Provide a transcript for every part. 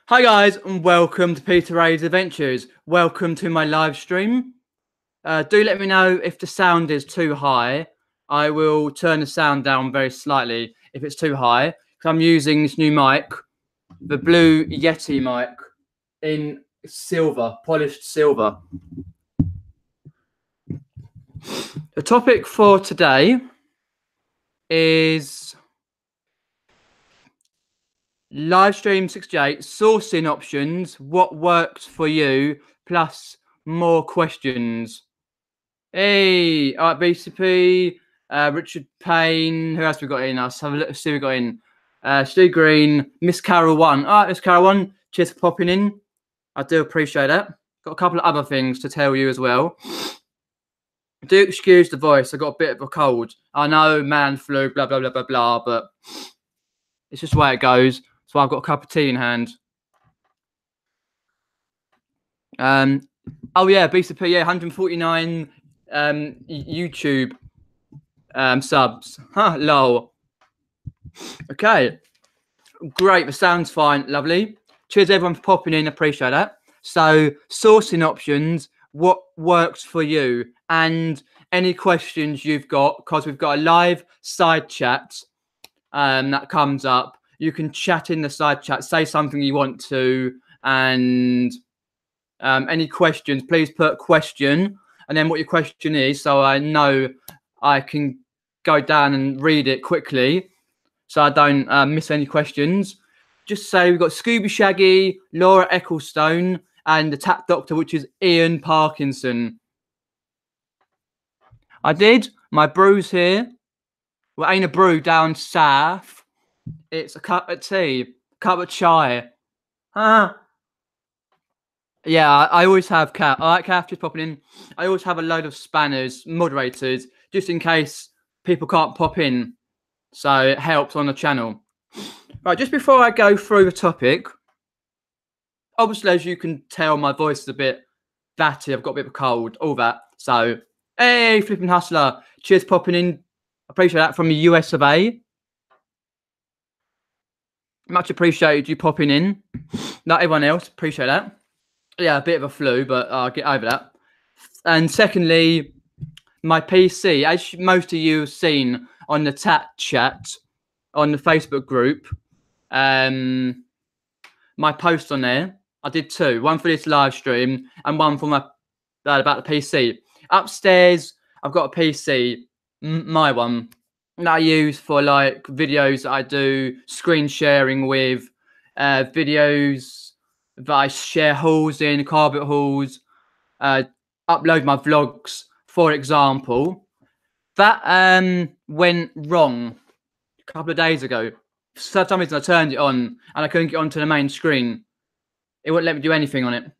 Hi guys, and welcome to Peter Ray's Adventures. Welcome to my live stream. Do let me know if the sound is too high. I will turn the sound down very slightly if it's too high. Because I'm using this new mic, the Blue Yeti mic in silver, polished silver. The topic for today is Livestream 68 sourcing options, what works for you, plus more questions. Hey, all right, BCP, Richard Payne, who else we got in? Let's have a look, see who we got in. Stu Green, Miss Carol 1. All right, Miss Carol 1, cheers for popping in. I do appreciate that. Got a couple of other things to tell you as well. Do excuse the voice, I got a bit of a cold. I know, man flu, blah, blah, blah, blah, blah, but it's just the way it goes. So I've got a cup of tea in hand. Oh yeah, BCP, yeah, 149 YouTube subs. Huh, lol. Okay, great. The sound's fine, lovely. Cheers everyone for popping in, appreciate that. So sourcing options, what works for you, and any questions you've got, because we've got a live side chat that comes up. You can chat in the side chat, say something you want to, and any questions, please put question and then what your question is, so I know I can go down and read it quickly so I don't miss any questions. Just say we've got Scooby Shaggy, Laura Ecclestone, and the Tap Doctor, which is Ian Parkinson. I did. My brew's here. Well, ain't a brew down south. It's a cup of tea, cup of chai. Yeah, I always have Cat. All right, Cat, just popping in. I always have a load of spanners, moderators, just in case people can't pop in. So it helps on the channel. Right, just before I go through the topic, obviously, as you can tell, my voice is a bit batty. I've got a bit of a cold, all that. So, hey, Flipping Hustler. Cheers popping in. Appreciate that from the US of A. Much appreciated you popping in. Not everyone else. Appreciate that. Yeah, a bit of a flu, but I'll get over that. And secondly, my PC, as most of you have seen on the chat on the Facebook group, my post on there, I did two. One for this live stream and one for my about the PC. Upstairs, I've got a PC, my one, that I use for like videos that I do, screen sharing with, videos that I share hauls in, carpet hauls, upload my vlogs, for example. That went wrong a couple of days ago. For some reason I turned it on and I couldn't get onto the main screen. It wouldn't let me do anything on it.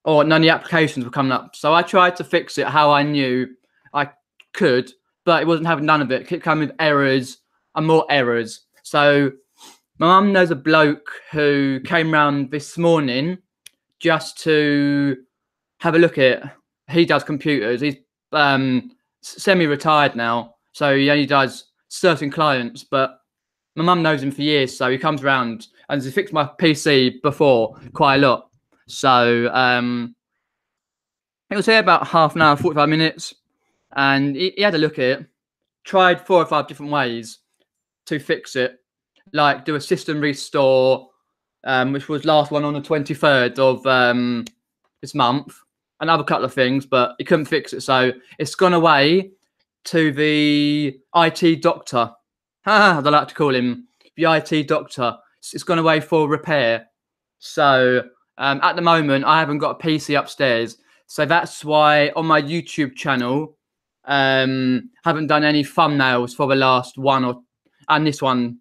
Or none of the applications were coming up. So I tried to fix it how I knew I could, but it wasn't having none of it. It kept coming with errors and more errors. So my mum knows a bloke who came round this morning just to have a look at it. He does computers. He's semi-retired now, so he only does certain clients, but my mum knows him for years, so he comes around and he's fixed my PC before quite a lot. So it was here about half an hour, 45 minutes, and he had a look at it, tried 4 or 5 different ways to fix it, like do a system restore, which was last one on the 23rd of this month, another couple of things, but he couldn't fix it, so it's gone away to the IT doctor. I like to call him the IT doctor. It's gone away for repair. So at the moment, I haven't got a PC upstairs. So that's why on my YouTube channel, haven't done any thumbnails for the last one and this one,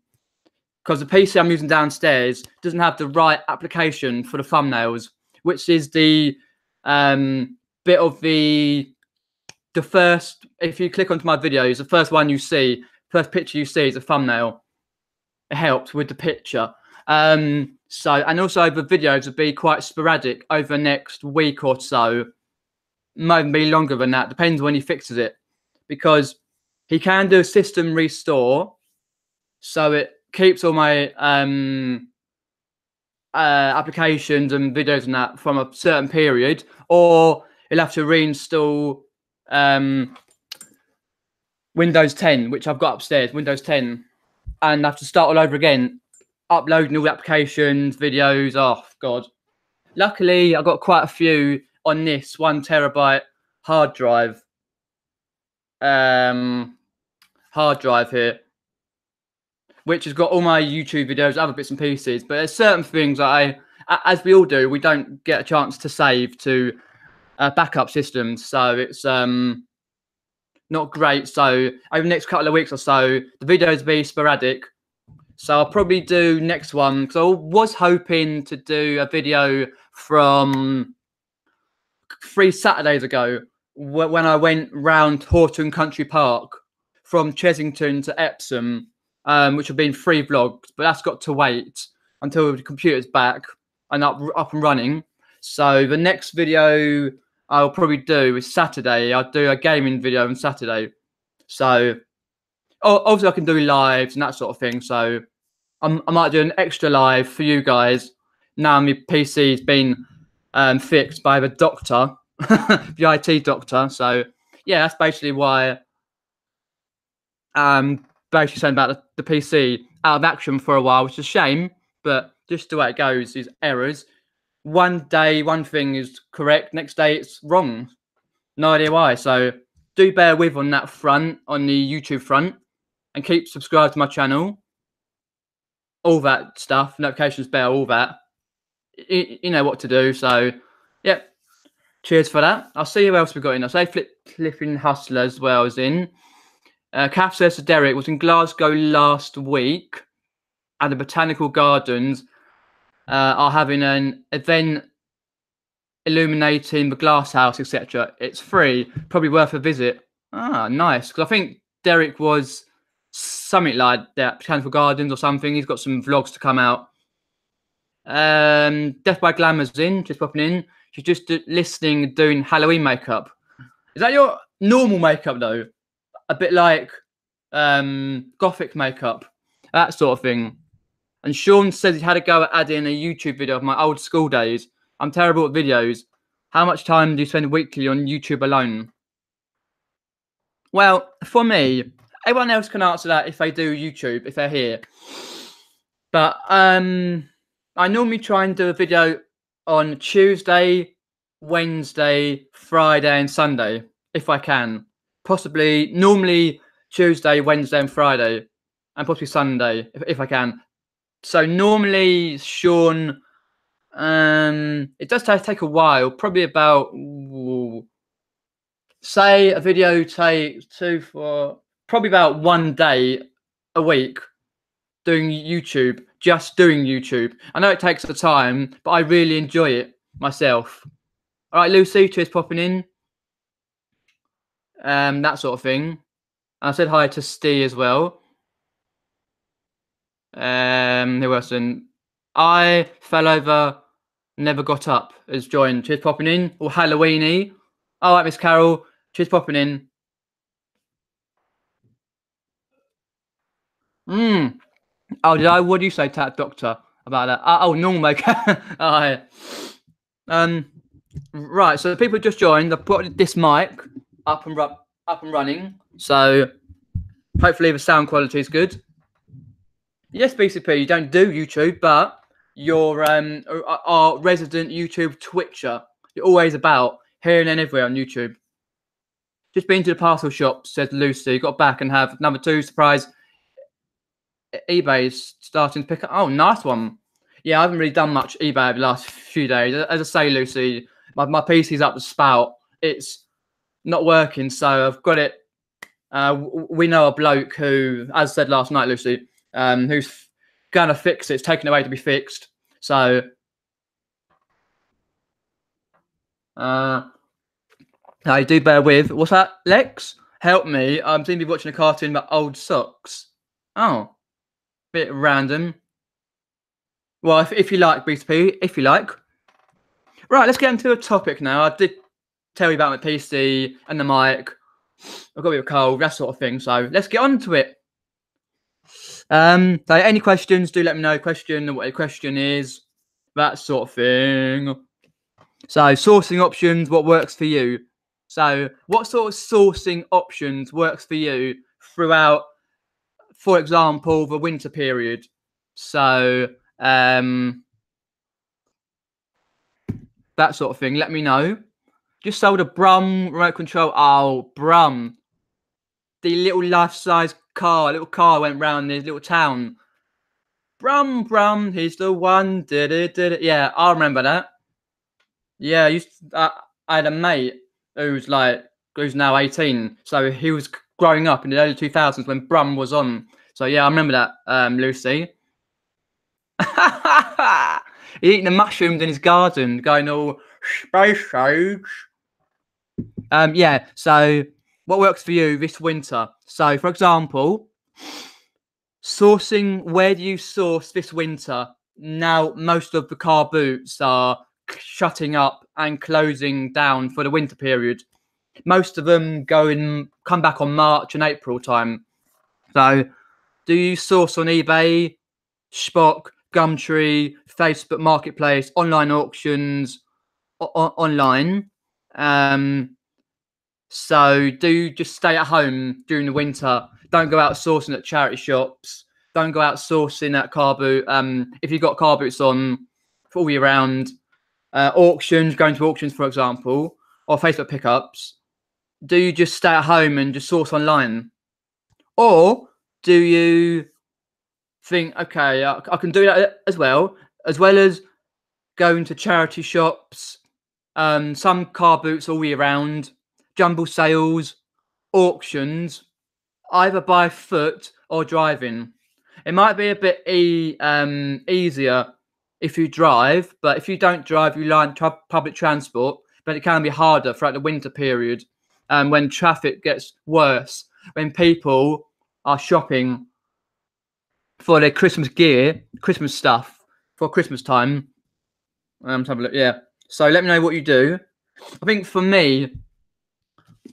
because the PC I'm using downstairs doesn't have the right application for the thumbnails, which is the bit of the first, if you click onto my videos, the first one you see, first picture you see is a thumbnail. It helps with the picture. So, and also the videos will be quite sporadic over the next week or so. Might even be longer than that, depends when he fixes it. Because he can do a system restore, so it keeps all my applications and videos and that from a certain period, or you'll have to reinstall Windows 10, which I've got upstairs, Windows 10, and have to start all over again, uploading all the applications, videos. Oh God! Luckily, I got quite a few on this 1 terabyte hard drive. Hard drive here, which has got all my YouTube videos, other bits and pieces. But there's certain things that as we all do, we don't get a chance to save to backup systems. So it's not great. So over the next couple of weeks or so, the videos will be sporadic. So I'll probably do next one, because I was hoping to do a video from 3 Saturdays ago when I went round Horton Country Park from Chesington to Epsom, which have been 3 vlogs, but that's got to wait until the computer's back and up and running. So the next video I'll probably do is Saturday. I'll do a gaming video on Saturday. So obviously I can do lives and that sort of thing. So I might do an extra live for you guys. Now my PC's been fixed by the doctor, the IT doctor. So yeah, that's basically why basically saying about the PC out of action for a while, which is a shame, but just the way it goes is errors. One day one thing is correct, next day it's wrong. No idea why. So do bear with on that front, on the YouTube front, and keep subscribed to my channel. All that stuff, notifications bell, all that. You know what to do. So yeah, cheers for that. I'll see who else we got in. I'll say Flipping Hustler as well as in. Kath says to Derek, was in Glasgow last week at the Botanical Gardens. Are having an event illuminating the glass house, etc. It's free, probably worth a visit. Ah, nice. Because I think Derek was something like that, Botanical Gardens or something. He's got some vlogs to come out. Death by Glamour's in, just popping in. She's just listening, doing Halloween makeup. Is that your normal makeup though? A bit like gothic makeup, that sort of thing. And Sean says he had a go at adding a YouTube video of my old school days. I'm terrible at videos. How much time do you spend weekly on YouTube alone? Well, for me, everyone else can answer that if they do YouTube, if they're here. But I normally try and do a video on Tuesday, Wednesday, Friday and Sunday, if I can. Possibly, normally Tuesday, Wednesday and Friday, and possibly Sunday, if I can. So normally, Sean, it does take a while, probably about, say a video takes probably about 1 day a week doing YouTube, just doing YouTube. I know it takes the time, but I really enjoy it myself. All right, Lucy, cheers popping in. That sort of thing. And I said hi to Steve as well. Who else? And I fell over, never got up. Has joined. Cheers popping in. Or Halloweeny. All right, Miss Carol. Cheers popping in. Oh, did I? What do you say, Tat Doctor, about that? Oh, normal makeup. Oh, yeah. Right. So the people who just joined, I've put this mic up and running. So hopefully the sound quality is good. Yes, BCP, you don't do YouTube, but you're our resident YouTube Twitcher. You're always about here and then everywhere on YouTube. Just been to the parcel shop, said Lucy. Got back and have number 2 surprise. eBay's starting to pick up. Oh, nice one. Yeah, I haven't really done much eBay over the last few days. As I say, Lucy, my PC's up the spout. It's not working, so I've got it. We know a bloke who, as I said last night, Lucy, who's going to fix it. It's taken away to be fixed. So, I do bear with. What's that, Lex? Help me. I'm seem to be watching a cartoon about old socks. Oh, bit random. Well, if you like, BTP, if you like. Right, let's get into a topic now. I did tell you about my PC and the mic. I've got a bit of a cold, that sort of thing. So let's get on to it. So any questions, do let me know. What your question is. that sort of thing. So sourcing options, what works for you? So what sort of sourcing options works for you throughout, for example, the winter period? So that sort of thing. Let me know. Just sold a Brum remote control. Oh, Brum. The little life-size car, little car went round this little town. Brum, he's the one. Did it. Yeah, I remember that. Yeah, I had a mate who's now 18. So he was growing up in the early 2000s when Brum was on. So yeah, I remember that, Lucy. He's eating the mushrooms in his garden, going all space age. Yeah, so what works for you this winter? So, for example, sourcing, where do you source this winter? Now, most of the car boots are shutting up and closing down for the winter period. Most of them come back on March and April time. So, do you source on eBay, Spock, Gumtree, Facebook Marketplace, online auctions, online? So do just stay at home during the winter. Don't go out sourcing at charity shops. Don't go out sourcing at car boot. If you've got car boots on for all year round, auctions, going to auctions, for example, or Facebook pickups, do you just stay at home and just source online? Or do you think, okay, I can do that as well as going to charity shops, some car boots all year round, jumble sales, auctions, either by foot or driving. It might be a bit easier if you drive, but if you don't drive, you rely on public transport. But it can be harder throughout the winter period, when traffic gets worse, when people are shopping for their Christmas gear, Christmas stuff for Christmas time. Let's have a look. Yeah. So let me know what you do. I think for me,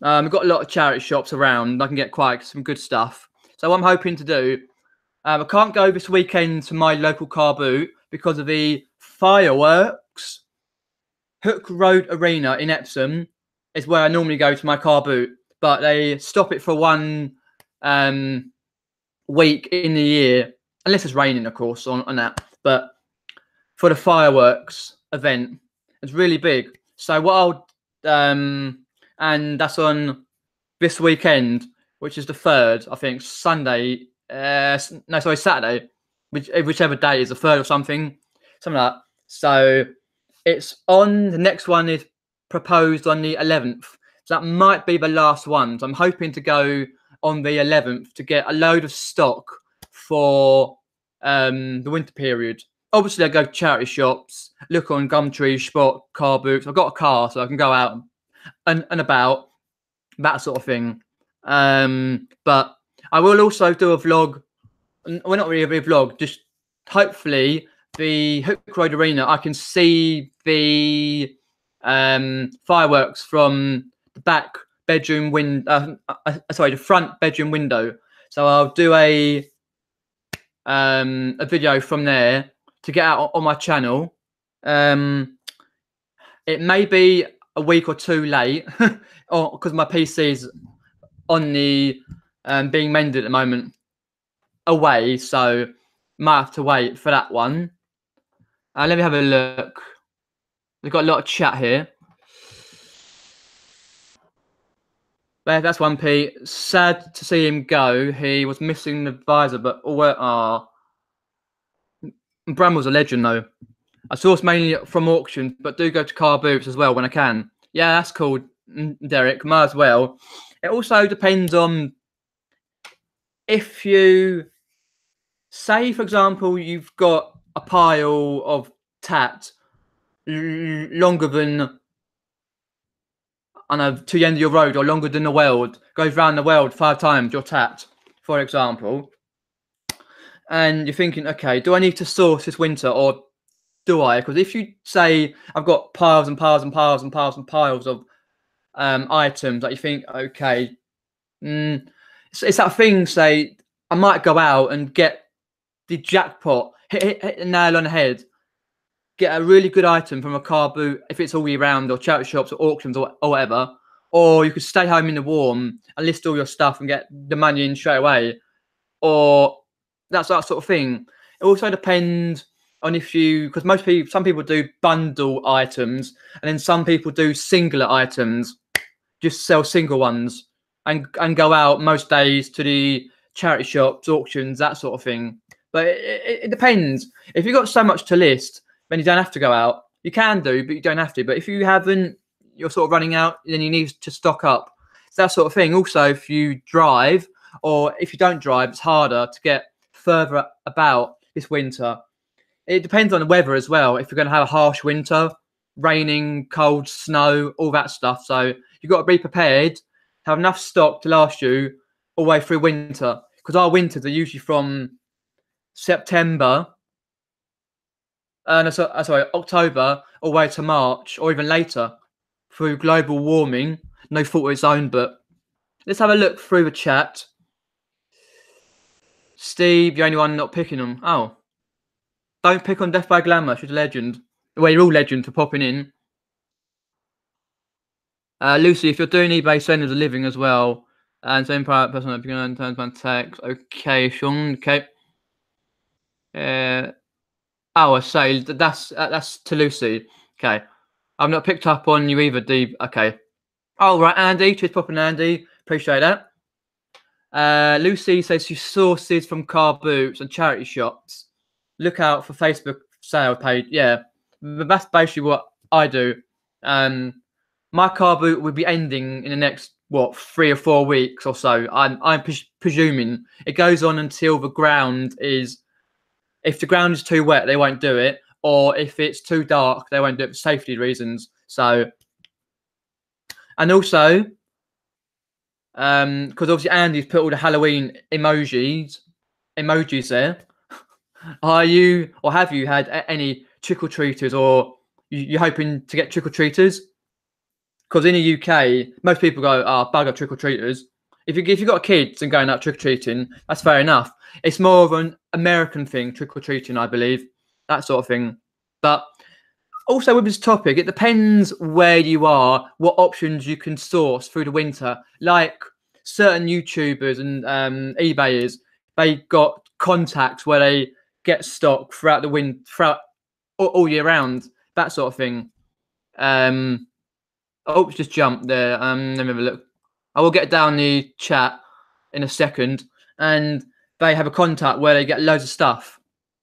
we've got a lot of charity shops around. I can get quite some good stuff. So what I'm hoping to do, I can't go this weekend to my local car boot because of the fireworks. Hook Road Arena in Epsom is where I normally go to my car boot, but they stop it for one week in the year, unless it's raining, of course, on that. But for the fireworks event, it's really big. So what I'll and that's on this weekend, which is the 3rd, I think, Sunday. No, sorry, Saturday, whichever day is the 3rd or something like that. So it's on. The next one is proposed on the 11th. So that might be the last one. So I'm hoping to go on the 11th to get a load of stock for the winter period. Obviously, I go to charity shops, look on Gumtree, Spot, car boots. I've got a car, so I can go out and about, that sort of thing. But I will also do a vlog. Well, not really a vlog, just hopefully the Hook Road Arena, I can see the fireworks from the back bedroom window. Sorry, the front bedroom window. So I'll do a video from there to get out on my channel. It may be a week or two late, or because my PC's on the being mended at the moment away, so might have to wait for that one. Let me have a look. We've got a lot of chat here. But that's 1p. Sad to see him go. He was missing the visor, but Bram was a legend though. I source mainly from auctions, but do go to car booths as well when I can. Yeah, that's cool, Derek. Might as well. It also depends on if you say, for example, you've got a pile of tat longer than, I know, to the end of your road, or longer than the world, goes around the world 5 times your tat, for example. And you're thinking, okay, do I need to source this winter, or do I? Because if you say I've got piles and piles and piles and piles and piles of items that you think, okay, it's that thing, say, I might go out and get the jackpot, hit the nail on the head, get a really good item from a car boot if it's all year round, or charity shops, or auctions, or whatever. Or you could stay home in the warm and list all your stuff and get the money in straight away. Or that sort of thing. It also depends on if you, because some people do bundle items, and then some people do singular items, just sell single ones, and go out most days to the charity shops, auctions, that sort of thing. But it depends. If you've got so much to list, then you don't have to go out. You can do, but you don't have to. But if you haven't, you're sort of running out, then you need to stock up. It's that sort of thing. Also, if you drive, or if you don't drive, it's harder to get further about this winter. It depends on the weather as well. If you're going to have a harsh winter, raining, cold, snow, all that stuff. So you've got to be prepared, have enough stock to last you all the way through winter. Because our winters are usually from September, October, all the way to March, or even later, through global warming. No fault of its own, but let's have a look through the chat. Steve, the only one not picking them. Oh. Don't pick on Death by Glamour. She's a legend. Well, you're all legend for popping in. Lucy, if you're doing eBay selling as a living as well, and same private person, if you're going to turn on text. Okay, Sean. Okay. I say that's to Lucy. Okay. I've not picked up on you either, Dee. Okay. Oh, right, Andy. Cheers, popping, Andy. Appreciate that. Lucy says she sources from car boots and charity shops. Look out for Facebook sale page. Yeah, that's basically what I do. My car boot will be ending in the next 3 or 4 weeks or so. I'm presuming it goes on until the ground is. If the ground is too wet, they won't do it, or if it's too dark, they won't do it for safety reasons. So, and also, because obviously Andy's put all the Halloween emojis there. Are you, or have you had any trick-or-treaters, or you hoping to get trick-or-treaters? Because in the UK, most people go, bugger trick-or-treaters. If you've got kids and going out trick-or-treating, that's fair enough. It's more of an American thing, trick-or-treating, I believe. That sort of thing. But also with this topic, it depends where you are, what options you can source through the winter. Like certain YouTubers and eBayers, they got contacts where they get stock throughout the winter, throughout all year round, that sort of thing. It's just jumped there. Let me have a look. I will get down the chat in a second, and they have a contact where they get loads of stuff,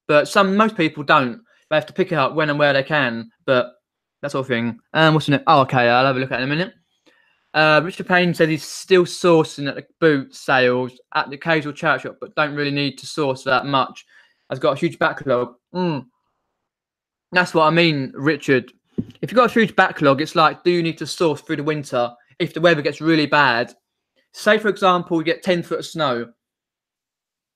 but most people don't. They have to pick it up when and where they can, but that sort of thing. What's in it? Oh, okay, I'll have a look at it in a minute. Richard Payne says he's still sourcing at the boot sales at the occasional charity shop, but don't really need to source that much. Has got a huge backlog. That's what I mean, Richard. If you've got a huge backlog, it's like, do you need to source through the winter if the weather gets really bad? Say, for example, you get 10 foot of snow,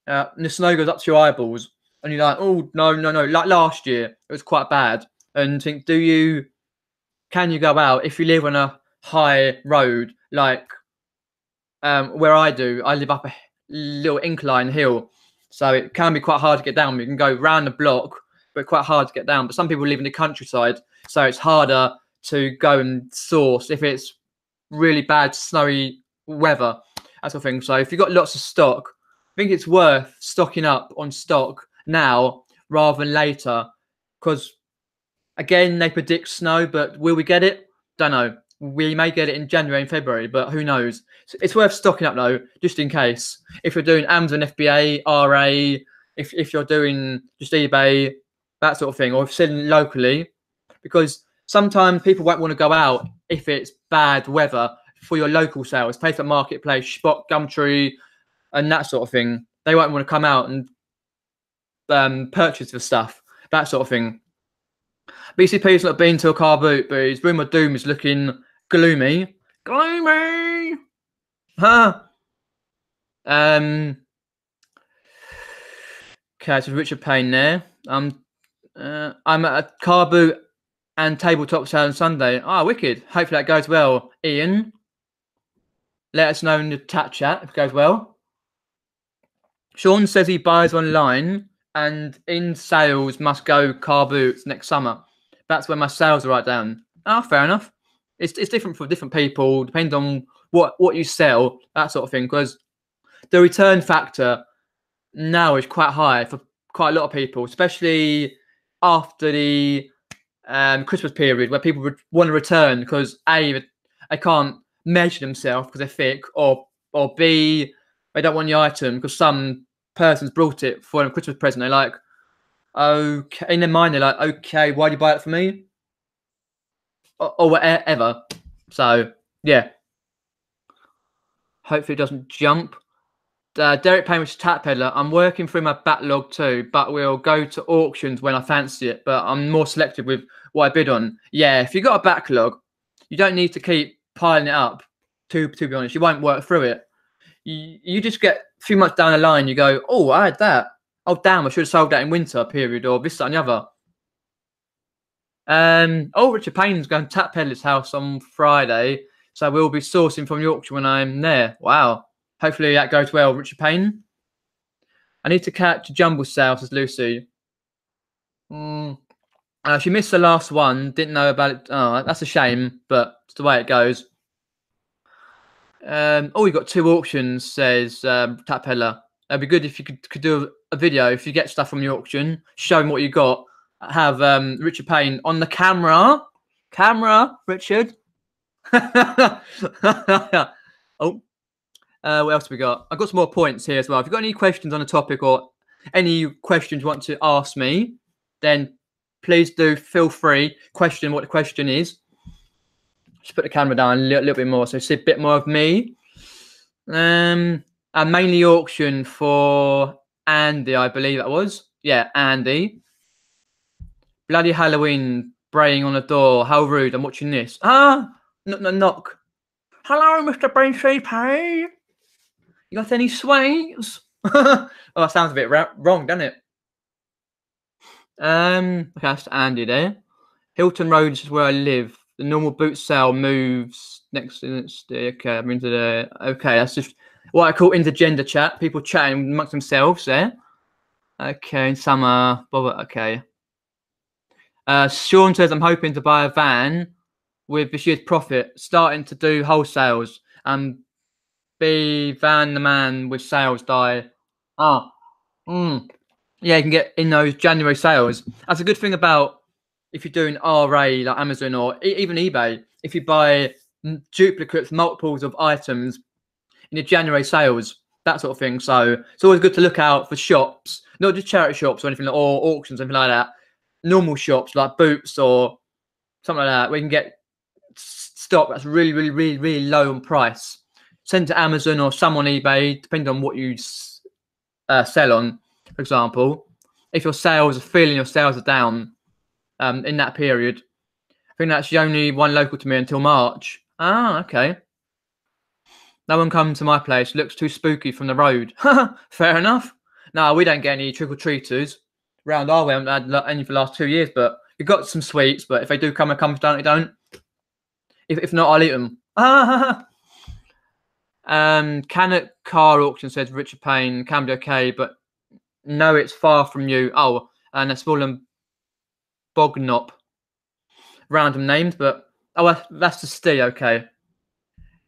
and the snow goes up to your eyeballs, and you're like, oh, no. Like last year, it was quite bad. And think, can you go out if you live on a high road, like where I do? I live up a little incline hill, so it can be quite hard to get down. You can go round the block, but quite hard to get down. But some people live in the countryside, so it's harder to go and source if it's really bad snowy weather, that sort of thing. So if you've got lots of stock, I think it's worth stocking up on stock now rather than later, because again, they predict snow, but will we get it? Don't know. We may get it in January and February, but who knows? So it's worth stocking up though, just in case. If you're doing Amazon FBA, RA, if you're doing just eBay, that sort of thing, or if selling locally, because sometimes people won't want to go out if it's bad weather for your local sales, Facebook Marketplace, Spot, Gumtree, and that sort of thing. They won't want to come out and purchase the stuff, that sort of thing. BCP's not been to a car boot, but his room of doom is looking gloomy. Gloomy! Huh? Okay, so Richard Payne there. I'm at a car boot and tabletop sale on Sunday. Wicked. Hopefully that goes well. Ian, let us know in the chat if it goes well. Sean says he buys online and in sales must go car boots next summer. that's when my sales are right down. Oh, fair enough. It's different for different people, depending on what you sell, that sort of thing. Because the return factor now is quite high for quite a lot of people, especially after the Christmas period, where people would want to return because A, they can't measure themselves because they're thick, or B, they don't want the item because some person's brought it for a Christmas present. They're like, okay, in their mind, they're like, okay, why do you buy it for me? Or whatever. So yeah, hopefully it doesn't jump. Derek Payne, which is Tap Peddler. I'm working through my backlog too, but we'll go to auctions when I fancy it. But I'm more selective with what I bid on. Yeah, if you've got a backlog, you don't need to keep piling it up. To be honest, you won't work through it. You just get a few months down the line, you go, oh, I had that. Oh, damn, I should have sold that in winter period, or this, that, and the other. Richard Payne's going to Tap Peddler's house on Friday, so we'll be sourcing from the auction when I'm there. Wow. Hopefully that goes well, Richard Payne. I need to catch a jumble sale, says Lucy. She missed the last one. Didn't know about it. Oh, that's a shame, but it's the way it goes. We've got 2 auctions, says Tap Peddler. It'd be good if you could do a video if you get stuff from the auction, showing what you got. Have Richard Payne on the camera. Richard. What else have we got? I've got some more points here as well. If you've got any questions on the topic or any questions you want to ask me, then please do feel free. Question what the question is. Just put the camera down a little bit more so you see a bit more of me. I mainly auction for Andy, I believe that was. Yeah, Andy. Bloody Halloween braying on the door. How rude. I'm watching this. Knock. Hello, Mr. BCP. You got any sweets? Oh, that sounds a bit wrong, doesn't it? Okay, that's Andy there. Hilton Road is where I live. The normal boot sale moves next to the. Okay, I'm into the. Okay, that's just what I call intergender chat. People chatting amongst themselves there. Okay, in summer. Okay. Sean says I'm hoping to buy a van with this year's profit, starting to do wholesales and be Van the man with sales die. Yeah, you can get in those January sales. That's a good thing about if you're doing RA like Amazon or even eBay. If you buy duplicates, multiples of items in the January sales, that sort of thing. So it's always good to look out for shops, not just charity shops or anything, or auctions, anything like that. Normal shops like Boots or something like that, where you can get stock that's really low on price. Send to Amazon or some on eBay, depending on what you sell on. For example, if your sales are feeling your sales are down in that period, I think that's the only one local to me until March. Okay. No one come to my place. Looks too spooky from the road. Fair enough. No, we don't get any trick-or-treaters round our way. I haven't had any for the last 2 years, but we've got some sweets. But if they do come and come down, they don't. If not, I'll eat them. Cannock Car Auction says Richard Payne can be okay, but no, it's far from you. Oh, and a small and Bognop. Random names, but that's the Stee, okay.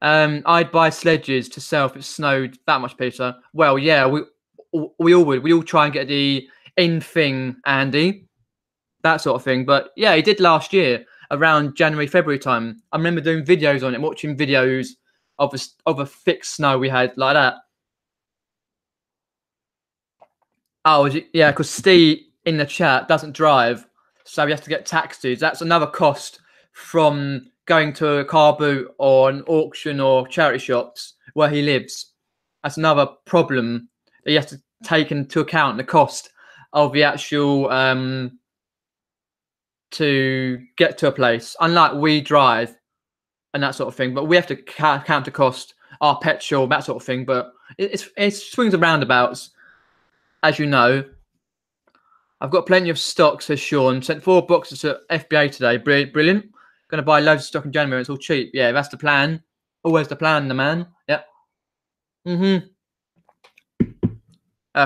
I'd buy sledges to sell if it snowed that much, Peter. Well, yeah, we all would. We all try and get the in thing, Andy, that sort of thing. But yeah, he did last year around January, February time. I remember doing videos on it, watching videos of a thick snow we had like that. Oh, yeah, because Steve in the chat doesn't drive, so he has to get taxis. That's another cost from going to a car boot or an auction or charity shops where he lives. That's another problem that you have to take into account, the cost of the actual to get to a place. Unlike we drive and that sort of thing, but we have to count the cost, our petrol, that sort of thing. But it swings and roundabouts, as you know. I've got plenty of stock, says Sean. Sent 4 boxes to FBA today. Brilliant. Going to buy loads of stock in January. It's all cheap. Yeah, that's the plan. Always the plan, the man. Yep.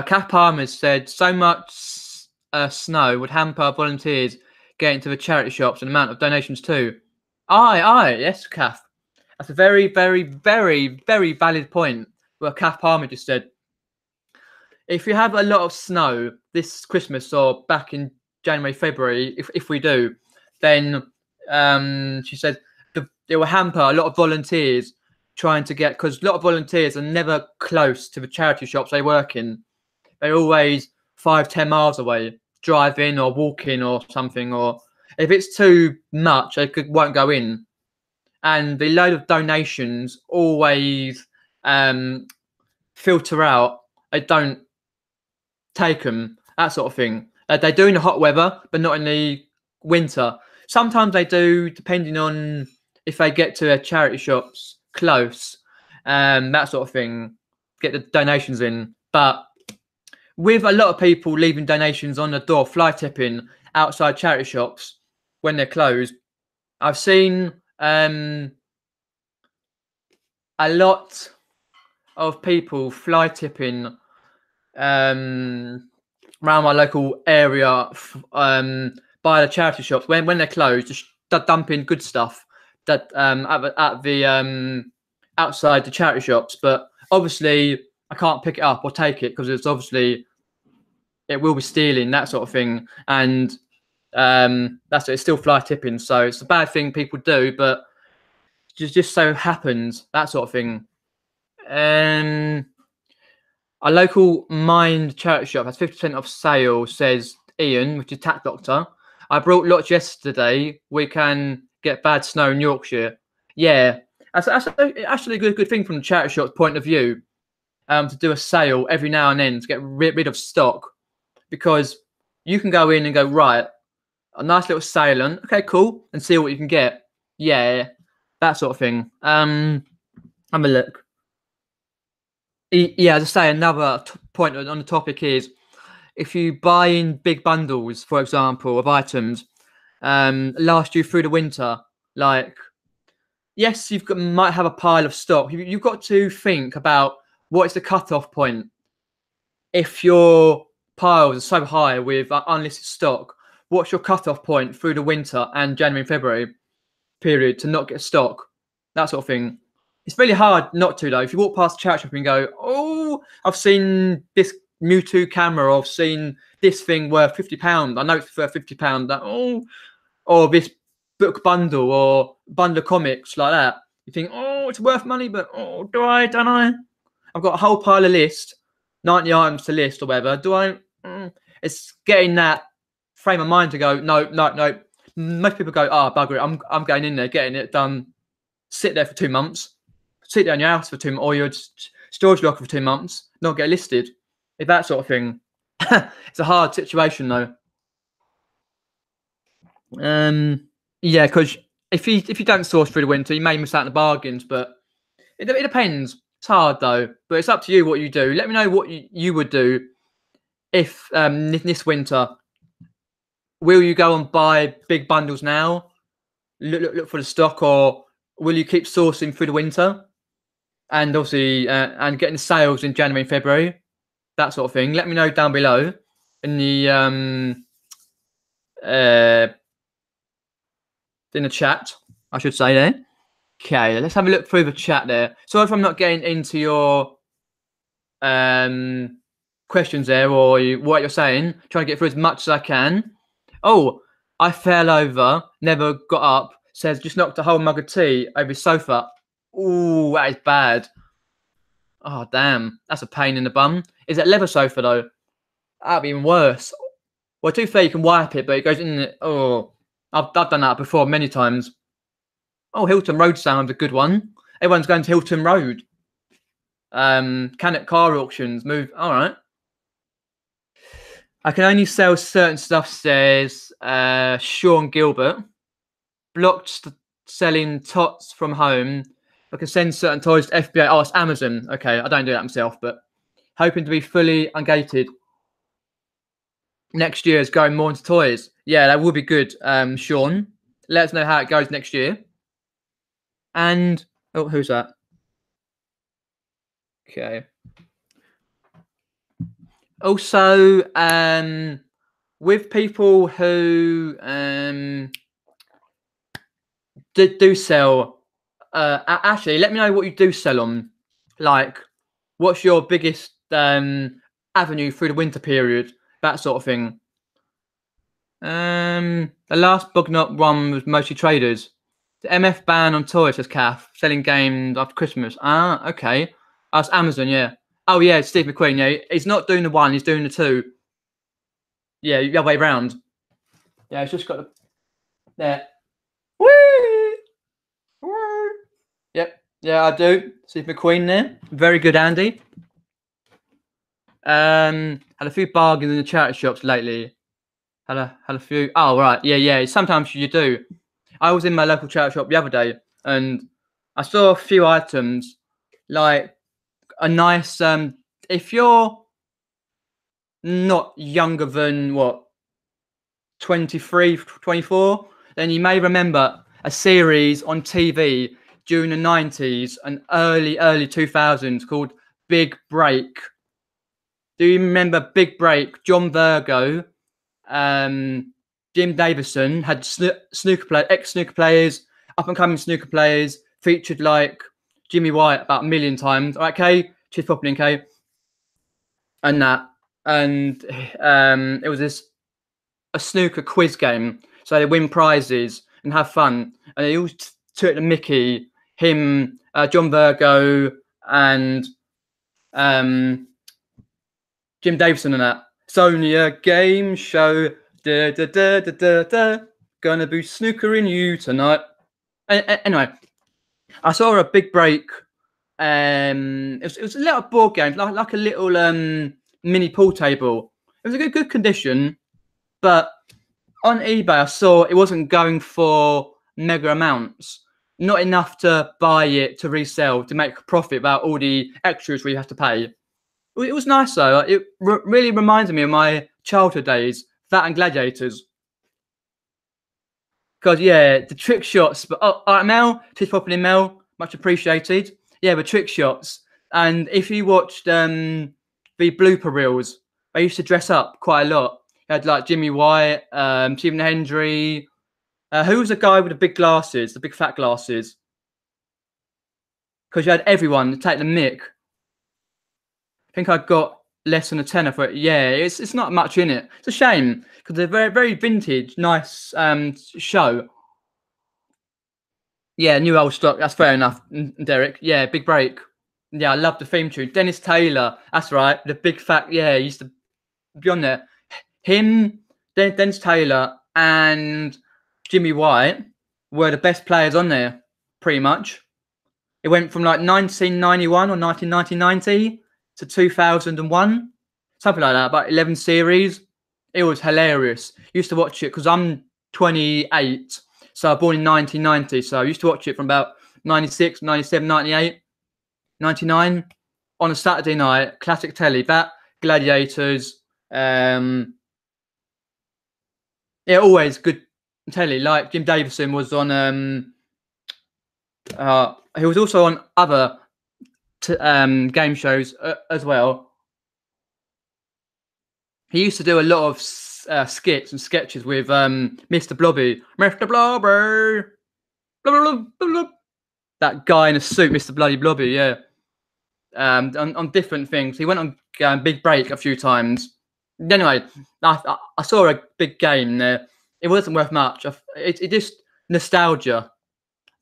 Kath Palmer said, so much snow would hamper volunteers getting to the charity shops and amount of donations too. Aye, yes, Kath. That's a very, very, very, very valid point. Well, Kath Palmer just said, if you have a lot of snow this Christmas or back in January, February, if we do, then she said it will hamper a lot of volunteers trying to get, because a lot of volunteers are never close to the charity shops they work in. They're always 5-10 miles away, driving or walking or something. Or if it's too much, they won't go in. And the load of donations always filter out. They don't take them, that sort of thing. They do in the hot weather, but not in the winter. Sometimes they do, depending on if they get to their charity shops close, that sort of thing, get the donations in. But with a lot of people leaving donations on the door, fly tipping outside charity shops when they're closed, I've seen a lot of people fly tipping around my local area by the charity shops when they're closed, just dumping good stuff that at the outside the charity shops. But obviously I can't pick it up or take it because it's obviously it will be stealing, that sort of thing. And it's still fly tipping, so it's a bad thing people do, but just so happens, that sort of thing. A local Mind charity shop has 50% off sale, says Ian, which is Tack Doctor. I brought lots yesterday. We can get bad snow in Yorkshire. Yeah, that's actually a good thing from the charity shop's point of view, to do a sale every now and then to get rid of stock, because you can go in and go, right, a nice little sale on, okay, cool, and see what you can get. Yeah, that sort of thing. Have a look. Yeah, as I say, another point on the topic is if you buy in big bundles, for example, of items, last you through the winter, like, yes, might have a pile of stock. You've got to think about what is the cutoff point. If your piles are so high with unlisted stock, what's your cutoff point through the winter and January and February period to not get stock? That sort of thing. It's really hard not to, though. If you walk past a charity shop and go, oh, I've seen this Mewtwo camera, or I've seen this thing worth £50. I know it's worth £50. That, oh, or this book bundle or bundle of comics like that. You think, oh, it's worth money, but oh, do I? Don't I? I've got a whole pile of list, 90 items to list or whatever. Do I? It's getting that frame of mind to go, no. Most people go, bugger it, I'm going in there, getting it done. Sit there for 2 months. Sit there in your house for 2 months, or your storage locker for 2 months, not get listed. If that sort of thing. It's a hard situation, though. Yeah, because if you don't source through the winter, you may miss out on the bargains, but it depends. It's hard, though, but it's up to you what you do. Let me know what you would do if this winter. Will you go and buy big bundles now? Look for the stock, or will you keep sourcing through the winter? And obviously, and getting sales in January and February, that sort of thing. Let me know down below in the chat, I should say there. Okay, let's have a look through the chat there. Sorry if I'm not getting into your questions there, or what you're saying. Trying to get through as much as I can. Oh, I fell over, never got up. Says just knocked a whole mug of tea over his sofa. Ooh, that is bad. Oh, damn. That's a pain in the bum. Is it a leather sofa, though? That'd be even worse. Well, to be fair, you can wipe it, but it goes in. Oh, I've done that before many times. Oh, Hilton Road sounds a good one. Everyone's going to Hilton Road. Cannock car auctions. Move. All right. I can only sell certain stuff, says Sean Gilbert. Blocked selling tots from home. I can send certain toys to FBA. Oh, it's Amazon. Okay, I don't do that myself, but hoping to be fully ungated. Next year is going more into toys. Yeah, that will be good, Sean. Let us know how it goes next year. And, oh, who's that? Okay. Also, with people who do sell. Actually, let me know what you do sell on. Like, what's your biggest avenue through the winter period? That sort of thing. The last Bugnut one was mostly traders. The MF ban on toys, says Calf, selling games after Christmas. Ah, okay. That's Amazon, yeah. Oh yeah, Steve McQueen, yeah. He's not doing the one, he's doing the two. Yeah, the other way round. Yeah, it's just got the there. Woo! Woo! Yep, yeah, I do. Steve McQueen there. Very good, Andy. Had a few bargains in the charity shops lately. Had a few. Oh right, yeah. Sometimes you do. I was in my local charity shop the other day, and I saw a few items, like a nice. If you're not younger than what 23, 24, then you may remember a series on TV during the 90s and early 2000s called Big Break. Do you remember Big Break? John Virgo, Jim Davison had ex-snooker players, up-and-coming snooker players, featured like Jimmy White about a million times. All right, Kay? Cheers for popping in, Kay. And that. And it was a snooker quiz game. So they win prizes and have fun. And they all took the mickey, him, John Virgo, and Jim Davison and that. It's only a game show. Da, da, da, da, da, da. Gonna be snookering you tonight. Anyway, I saw a Big Break. It was a little board game, like a little mini pool table. It was a good condition, but on eBay I saw it wasn't going for mega amounts. Not enough to buy it to resell to make a profit about all the extras we have to pay. It was nice though. It really reminded me of my childhood days, that and Gladiators. Because yeah, the trick shots. But all right, Mel, just popping in, Mel, much appreciated. Yeah, the trick shots. And if you watched the blooper reels, I used to dress up quite a lot. You had like Jimmy White, Stephen Hendry. Who was the guy with the big glasses, the big fat glasses? Because you had everyone to take the mick. I think I got less than a tenner for it. Yeah, it's not much in it. It's a shame because they're very vintage, nice show. Yeah, new old stock. That's fair enough, Derek. Yeah, Big Break. Yeah, I love the theme tune. Dennis Taylor. That's right. The big fat. Yeah, he used to be on there. Him, Dennis Taylor, and Jimmy White were the best players on there, pretty much. It went from like 1991 or 1990 to 2001, something like that, about 11 series. It was hilarious. Used to watch it because I'm 28, so I was born in 1990. So I used to watch it from about 96, 97, 98, 99 on a Saturday night, classic telly. That, Gladiators, yeah, always good telly. Like Jim Davison was on. He was also on other game shows as well. He used to do a lot of skits and sketches with Mr. Blobby. Mr. Blobby! Blah, blah, blah, blah. That guy in a suit, Mr. Bloody Blobby, yeah. On different things. He went on Big Break a few times. Anyway, I saw a big game there. It wasn't worth much. It just nostalgia,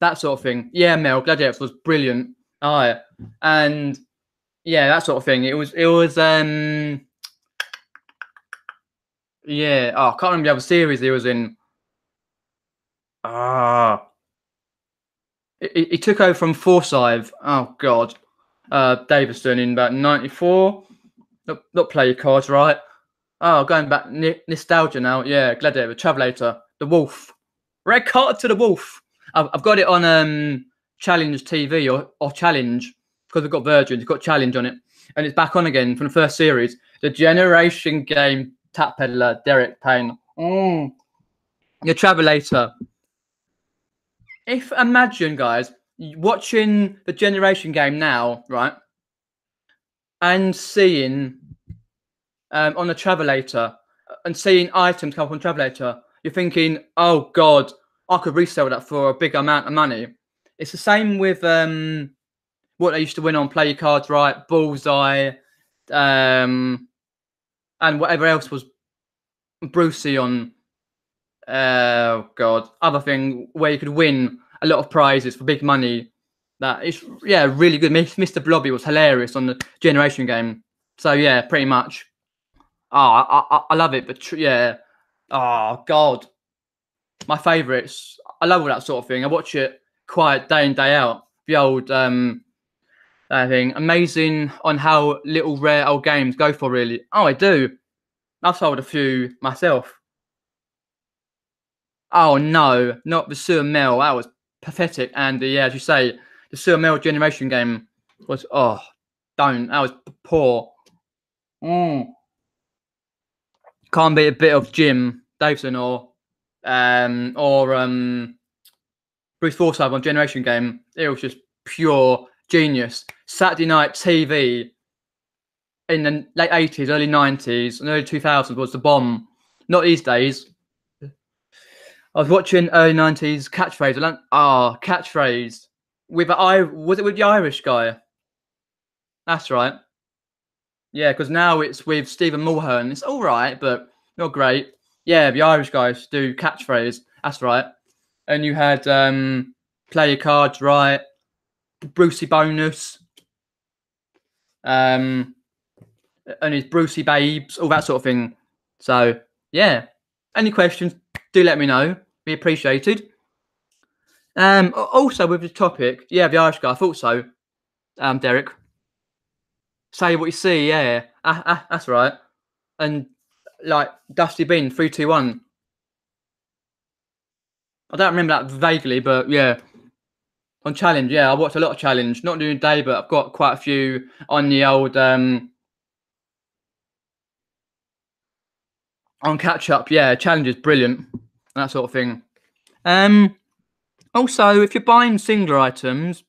that sort of thing. Yeah, Mel, Gladiators was brilliant. Oh, yeah. And yeah, that sort of thing. It was yeah. Oh, I can't remember the other series he was in. He took over from Forsyth. Oh God, Davison in about '94. Not play your cards right. Oh, going back nostalgia now. Yeah, Gladiator, Travelator, The Wolf. Red card to The Wolf. I've got it on Challenge TV or Challenge because I've got Virgin. It's got Challenge on it, and it's back on again from the first series. The Generation Game Tap Peddler, Derek Payne. Your Travelator. Imagine, guys, watching the Generation Game now, right, and seeing on the Travelator and seeing items come up on Travelator, you're thinking, oh God, I could resell that for a big amount of money. It's the same with what they used to win on Play Your Cards Right, Bullseye, and whatever else was Brucey on. Oh God, other thing where you could win a lot of prizes for big money. That is, yeah, really good. Mr. Blobby was hilarious on the Generation game. So yeah, pretty much. Oh, I love it, but yeah. Oh God, my favourites. I love all that sort of thing. I watch it quite day in day out. The old thing. Amazing on how little rare old games go for. Really. Oh, I do. I've sold a few myself. Oh no, not the Sewer Mill. That was pathetic. And yeah, as you say, the Sewer Mill Generation game was that was poor. Can't beat a bit of Jim Davison or Bruce Forsyth on Generation game. It was just pure genius. Saturday night TV in the late 80s, early 90s, and early 2000s was the bomb. Not these days. I was watching early 90s Catchphrase. Catchphrase. Was it with the Irish guy? That's right. Yeah, because now it's with Stephen Mulhern. It's all right, but not great. Yeah, the Irish guys do Catchphrase. That's right. And you had Play Your Cards Right, Brucey Bonus, and his Brucey Babes, all that sort of thing. So, yeah. Any questions, do let me know. Be appreciated. Also, with the topic, yeah, the Irish guy, I thought so, Derek. Say what you see, yeah. That's right. And, like, Dusty Bean, 3-2-1. I don't remember that vaguely, but yeah. On Challenge, yeah, I watched a lot of Challenge. Not doing a day, but I've got quite a few on the old on catch up. Yeah, Challenge is brilliant. That sort of thing. Also, if you're buying singular items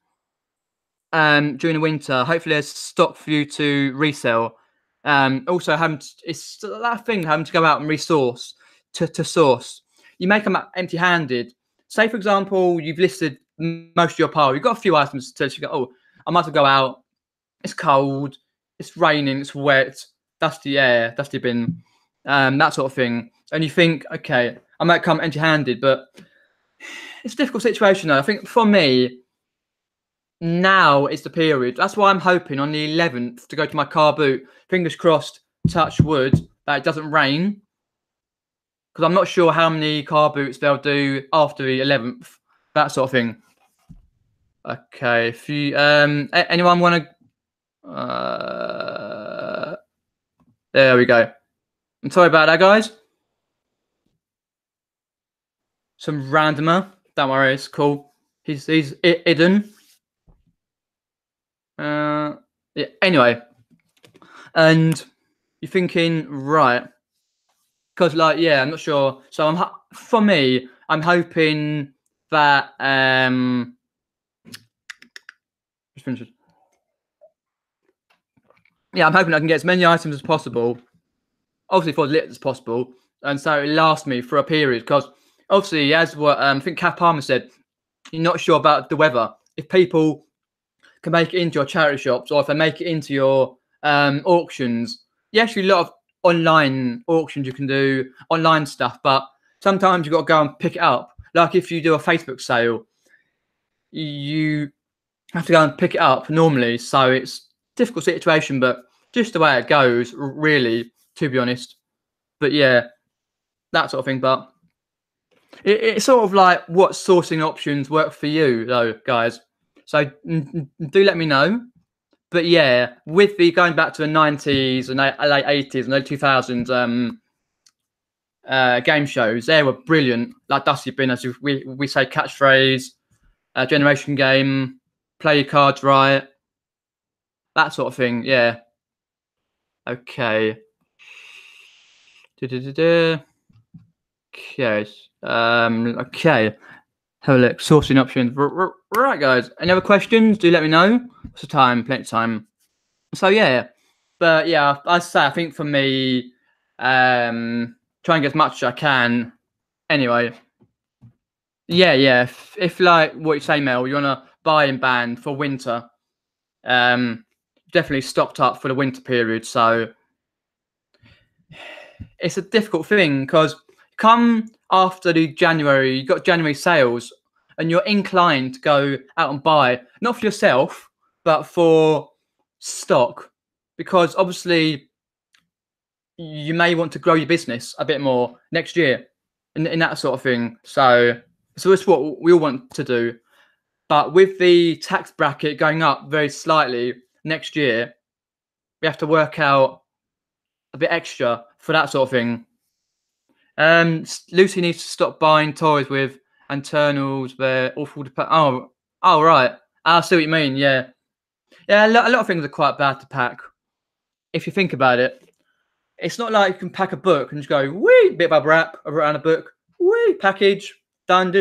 during the winter, hopefully there's stock for you to resell. Also, it's that thing having to go out and resource to source. You make them empty-handed. Say, for example, you've listed most of your pile. You've got a few items to go. Oh, I might as well go out. It's cold. It's raining. It's wet. Dusty air. Dusty bin. That sort of thing. And you think, okay, I might come empty-handed, but it's a difficult situation. Though I think for me, now is the period. That's why I'm hoping on the 11th to go to my car boot. Fingers crossed. Touch wood that it doesn't rain. Because I'm not sure how many car boots they'll do after the 11th. That sort of thing. Okay, if you anyone want to there we go. I'm sorry about that, guys. Some randomer. Don't worry, it's cool. He's hidden. Yeah, anyway. And you're thinking, right. Because like, yeah, I'm not sure. So for me, I'm hoping that yeah, I'm hoping I can get as many items as possible, obviously for as little as possible, and so it lasts me for a period. Because obviously, as what I think Kath Palmer said, you're not sure about the weather. If people can make it into your charity shops, or if they make it into your auctions, yes, a lot of online auctions you can do, online stuff, but sometimes you've got to go and pick it up. Like if you do a Facebook sale, you have to go and pick it up normally. So it's a difficult situation, but just the way it goes, really, to be honest. But yeah, that sort of thing. But it's sort of like what sourcing options work for you, though, guys. So do let me know. But yeah, with the going back to the 90s and late 80s and early 2000s game shows, they were brilliant. Like Dusty Bin, as we say, Catchphrase, Generation Game, Play Your Cards Right, that sort of thing. Yeah. Okay. Okay. Okay. Have a look. Sourcing options. Right, guys. Any other questions? Do let me know. What's the time? Plenty of time. So yeah. But yeah, I say I think for me, Try and get as much as I can. Anyway, yeah. If like what you say, Mel, you wanna buy in band for winter, definitely stocked up for the winter period. So it's a difficult thing because come after the January, you got January sales, and you're inclined to go out and buy not for yourself but for stock, because obviously you may want to grow your business a bit more next year, in that sort of thing. So it's what we all want to do. But with the tax bracket going up very slightly next year, we have to work out a bit extra for that sort of thing. Lucy needs to stop buying toys with internals. They're awful to pack. Oh, right. I see what you mean. Yeah. A lot of things are quite bad to pack. If you think about it, it's not like you can pack a book and just go, wee, bit of wrap around a book, wee, package, done,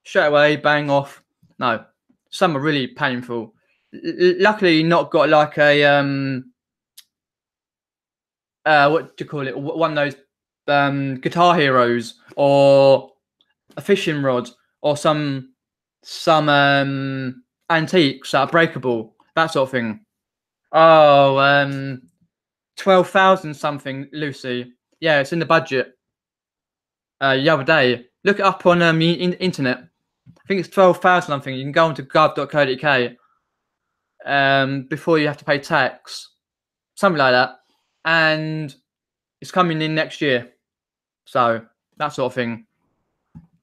straight away, bang off. No, some are really painful. Luckily, not got like a what do you call it? One of those Guitar Heroes or a fishing rod or some antiques that are breakable, that sort of thing. Oh, 12,000 something, Lucy. Yeah, it's in the budget. The other day, look it up on the internet. I think it's 12,000 something. You can go onto gov.co.uk before you have to pay tax, something like that, and it's coming in next year. So that sort of thing.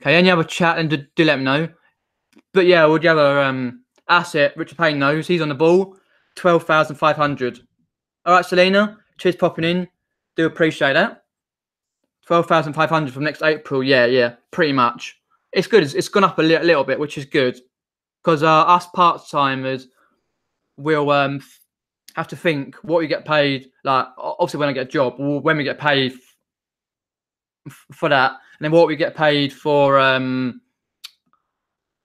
Okay, any other chat, and do let me know. But yeah, well, the other asset, Richard Payne knows he's on the ball. 12,500. All right, Selena. Cheers, popping in. Do appreciate that. 12,500 from next April. Yeah, pretty much. It's good. It's gone up a little bit, which is good, because us part timers will have to think what we get paid. Like obviously when I get a job, when we get paid for that, and then what we get paid for doing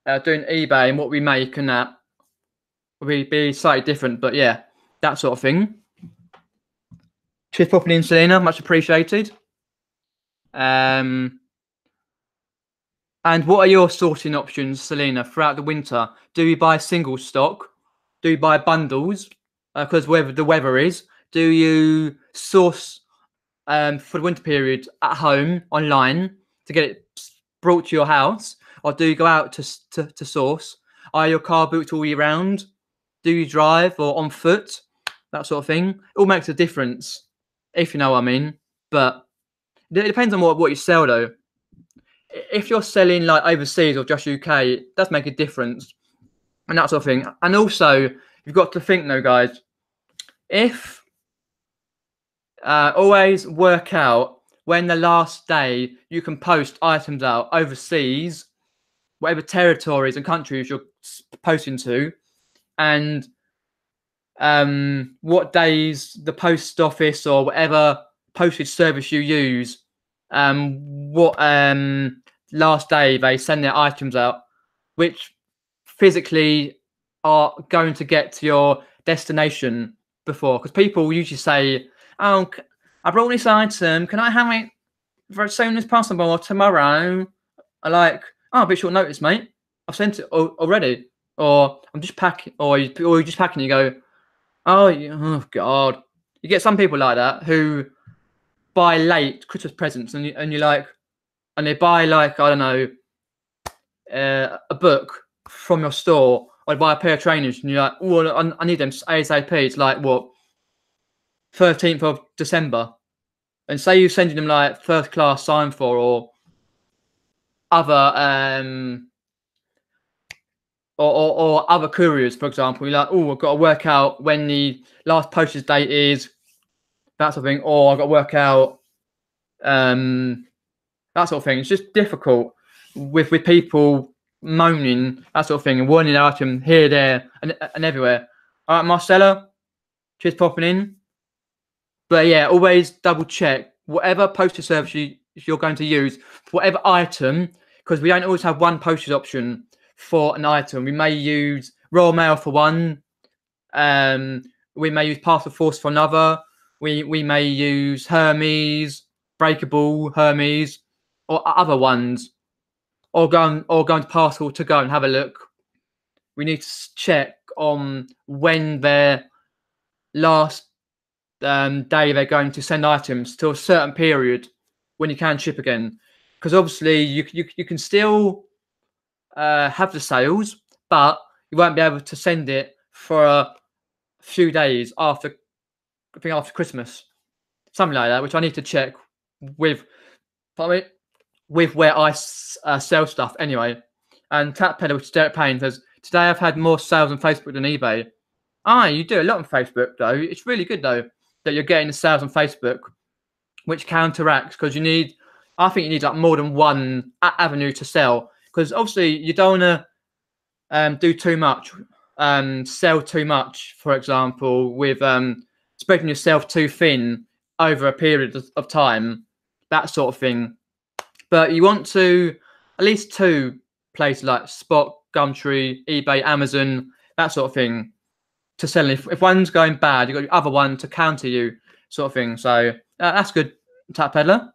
eBay and what we make, and that will be slightly different. But yeah, that sort of thing. Cheers, popping in, Selena. Much appreciated. And what are your sorting options, Selena, throughout the winter? Do you buy single stock? Do you buy bundles? Because wherever the weather is, do you source for the winter period at home online to get it brought to your house, or do you go out to source? Are your car booked all year round? Do you drive or on foot? That sort of thing. It all makes a difference, if you know what I mean. But it depends on what you sell, though. If you're selling like overseas or just UK, it does make a difference, and that sort of thing. And also, you've got to think, though, guys, if always work out when the last day you can post items out overseas, whatever territories and countries you're posting to, and what days the post office or whatever postage service you use, what last day they send their items out, which physically are going to get to your destination before. Because people usually say, oh, I brought this item, can I have it for as soon as possible or tomorrow? I like, oh, a bit short notice, mate. I've sent it already. Or I'm just packing, or you're just packing, you go, oh God. You get some people like that who buy late Christmas presents, and you're like, and they buy like, I don't know, a book from your store, or buy a pair of trainers, and you're like, oh, I need them ASAP. It's like, what, 13th of December, and say you're sending them like first class sign for, or other or other couriers, for example. You're like, oh, I've got to work out when the last postage date is, that sort of thing, or I've got to work out that sort of thing. It's just difficult with people moaning, that sort of thing, and wanting an item here, there, and everywhere. All right, Marcella, cheers popping in. But yeah, always double check whatever postage service you're going to use for whatever item, because we don't always have one postage option for an item. We may use Royal Mail for one, we may use Parcel Force for another, we may use Hermes, Breakable, Hermes, or other ones, or go into Parcel to go and have a look. We need to check on when their last day they're going to send items to a certain period when you can ship again, because obviously you can still have the sales, but you won't be able to send it for a few days after, I think after Christmas, something like that, which I need to check with with where I sell stuff anyway. And Tap Pedal, which is Derek Payne, says, today I've had more sales on Facebook than eBay. You do a lot on Facebook though. It's really good though that you're getting the sales on Facebook, which counteracts, because I think you need like more than one avenue to sell, because obviously you don't want to do too much, sell too much, for example, with spreading yourself too thin over a period of time, that sort of thing. But you want to at least two places like Spot, Gumtree, eBay, Amazon, that sort of thing, to sell. If one's going bad, you've got the other one to counter you, sort of thing. So that's good, Tap Peddler.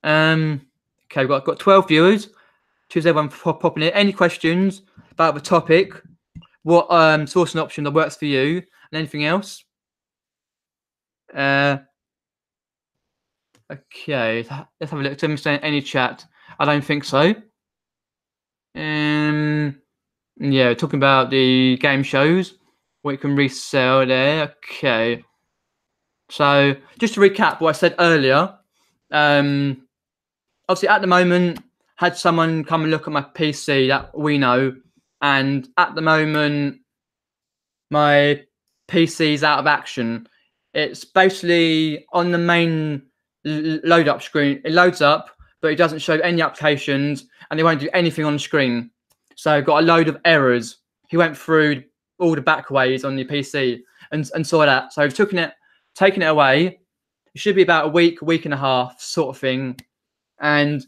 Okay, we've got 12 viewers. Cheers everyone for popping in. Any questions about the topic? What sourcing option that works for you, and anything else? Okay, let's have a look. Let me any chat. I don't think so. Yeah, talking about the game shows, what you can resell there. Okay. So just to recap what I said earlier, obviously at the moment, had someone come and look at my PC that we know, and at the moment, my PC is out of action. It's basically on the main load up screen. It loads up, but it doesn't show any applications, and they won't do anything on the screen. So got a load of errors. He went through all the backways on the PC and saw that. So I've taken it away. It should be about a week and a half sort of thing. And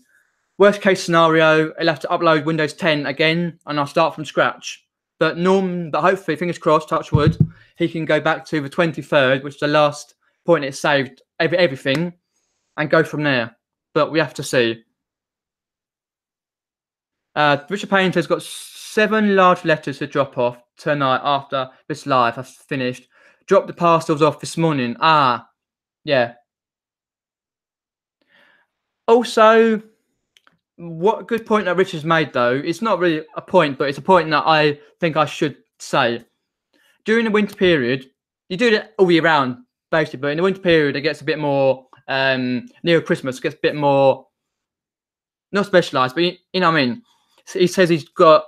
worst case scenario, I'll have to upload Windows 10 again, and I'll start from scratch. But hopefully, fingers crossed, touch wood, he can go back to the 23rd, which is the last point it saved everything, and go from there. But we have to see. Richard Payne has got 7 large letters to drop off tonight after this live has finished. Dropped the parcels off this morning. Yeah. Also, what a good point that Richard's made, though. It's not really a point, but it's a point that I think I should say. During the winter period, you do it all year round, basically, but in the winter period, it gets a bit more, near Christmas, it gets a bit more, not specialised, but you know what I mean? He says he's got,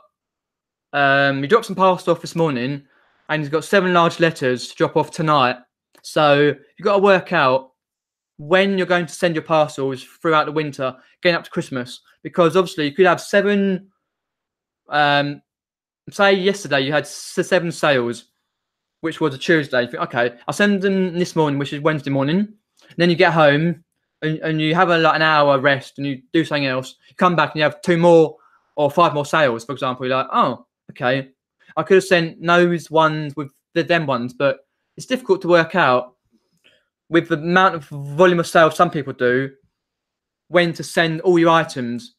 he dropped some parcels off this morning, and he's got 7 large letters to drop off tonight. So you've got to work out when you're going to send your parcels throughout the winter, getting up to Christmas, because obviously you could have 7. Say yesterday you had 7 sales, which was a Tuesday. You think, okay, I'll send them this morning, which is Wednesday morning. And then you get home and you have an hour rest and you do something else. You come back and you have 2 more or 5 more sales, for example. You're like, oh, okay, I could have sent those ones with them ones, but it's difficult to work out with the amount of volume of sales some people do when to send all your items.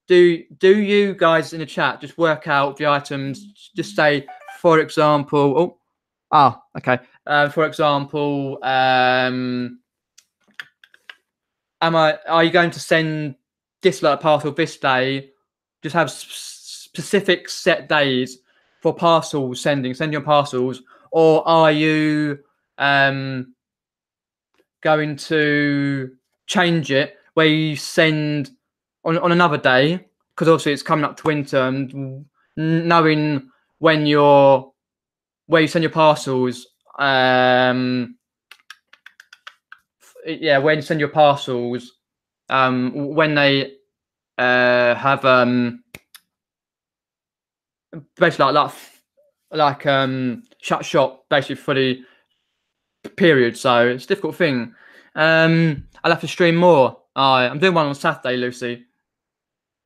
Do you guys in the chat just work out the items? Just say, for example, okay. For example, are you going to send this like parcel this day? Just have specific set days for parcel sending your parcels, or are you going to change it where you send on another day, because obviously it's coming up to winter, and knowing where you send your parcels, when you send your parcels, when they have basically like shut shop basically for the period. So it's a difficult thing. I'll have to stream more. I'm doing one on Saturday, Lucy.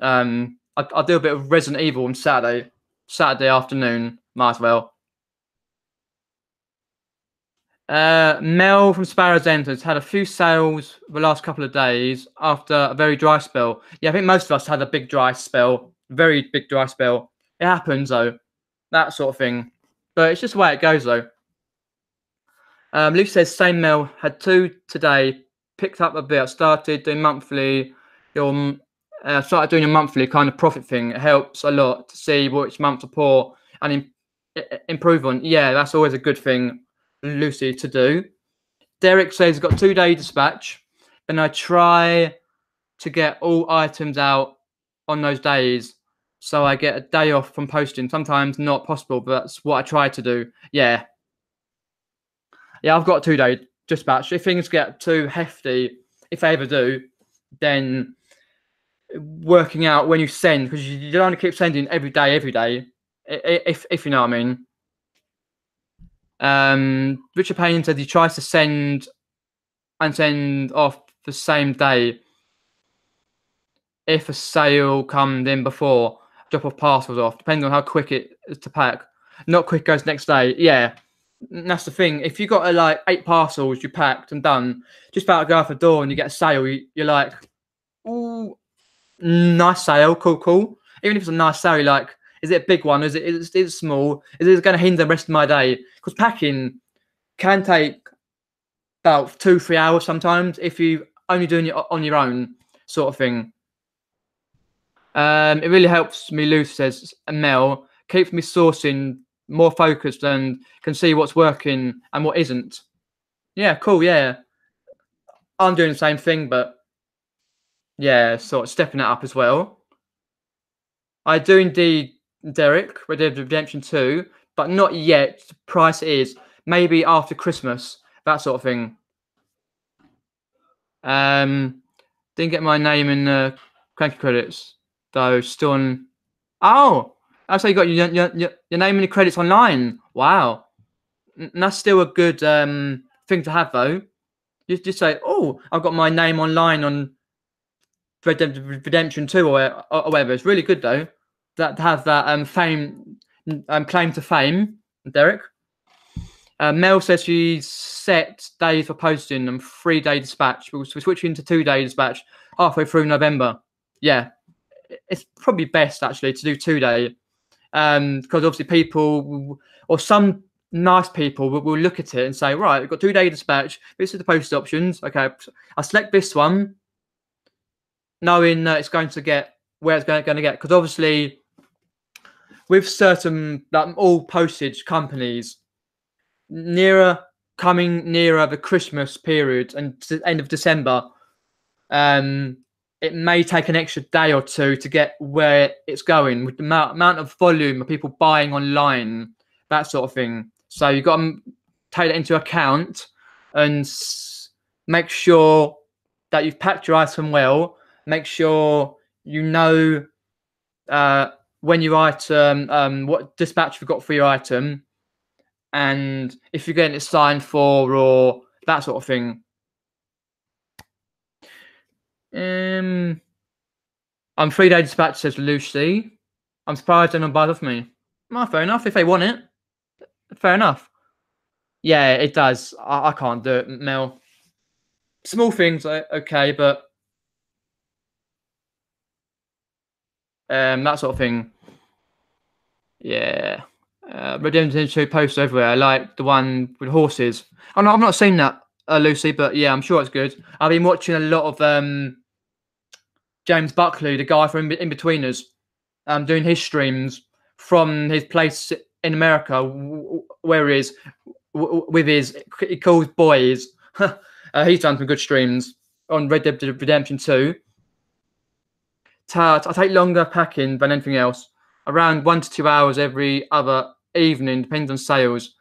I'll do a bit of Resident Evil on Saturday afternoon. Might as well. Mel from Sparrow's End has had a few sales the last couple of days after a very dry spell. Yeah, I think most of us had a big dry spell, very big dry spell. It happens though, that sort of thing. But it's just the way it goes though. Luke says same Mel had 2 today. Picked up a bit. Started doing monthly. Started doing a monthly kind of profit thing. It helps a lot to see which months are poor and improve on. Yeah, that's always a good thing, Lucy, to do. Derek says he's got 2-day dispatch, and I try to get all items out on those days, so I get a day off from posting. Sometimes not possible, but that's what I try to do. Yeah, I've got a 2-day dispatch. If things get too hefty, if I ever do, then working out when you send, because you don't want to keep sending every day, if you know what I mean. Richard Payne said he tries to send off the same day if a sale comes in before, drop off parcels off, depending on how quick it is to pack. Not quick goes next day. Yeah, that's the thing. If you got like 8 parcels you packed and done, just about to go out the door and you get a sale, you're like, ooh, nice sale, cool. Even if it's a nice sale, you're like, is it a big one? Is it small? Is it going to hinder the rest of my day? Because packing can take about 2-3 hours sometimes if you only doing it on your own, sort of thing. It really helps me, Luce says, Mel, keeps me sourcing more focused and can see what's working and what isn't. Yeah, cool, yeah. I'm doing the same thing, but yeah, sort of stepping it up as well. I do indeed, Derek, Red Dead Redemption 2, but not yet. The price is maybe after Christmas, that sort of thing. Didn't get my name in the cranky credits, though. Still on. Oh, so you got your name in the credits online. Wow, that's still a good thing to have, though. You just say, "Oh, I've got my name online on Red Dead Redemption 2 or whatever." It's really good though. That to have that fame, claim to fame, Derek. Mel says she's set days for posting and 3-day dispatch. We're switching to 2-day dispatch halfway through November. Yeah, it's probably best actually to do 2-day, because obviously people or some nice people will look at it and say, right, we've got 2-day dispatch. This is the post options. Okay, I select this one, knowing that it's going to get where it's going to get. Because obviously, with certain all postage companies, coming nearer the Christmas period and to the end of December, it may take an extra day or two to get where it's going with the amount of volume of people buying online, that sort of thing. So you've got to take that into account and make sure that you've packed your item well. Make sure you know when your item, what dispatch you've got for your item, and if you're getting it signed for or that sort of thing. I'm 3-day dispatch, says Lucy. I'm surprised they're not bad with me. Well, fair enough. If they want it, fair enough. Yeah, it does. I can't do it, Mel. Small things, okay, but that sort of thing. Yeah. Redemption 2 posts everywhere. I like the one with horses. Oh no, I've not seen that, Lucy, but yeah, I'm sure it's good. I've been watching a lot of James Buckley, the guy from In-Betweeners, doing his streams from his place in America, where he is with he calls boys. He's done some good streams on Red Dead Redemption 2. I take longer packing than anything else. Around 1 to 2 hours every other evening, depends on sales.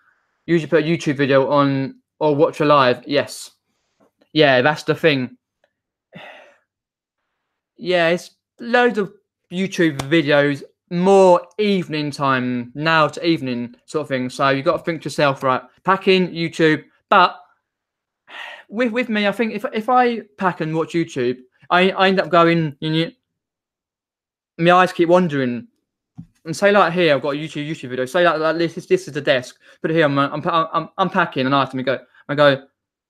Usually put a YouTube video on or watch a live. Yes. Yeah, that's the thing. Yeah, it's loads of YouTube videos, more evening time, now to evening sort of thing. So you've got to think to yourself, right, packing, YouTube. But with me, I think if I pack and watch YouTube, I end up going, my eyes keep wandering. And say like here, I've got a YouTube video. Say like this is the desk. Put it here. I'm packing an item. You go, I go,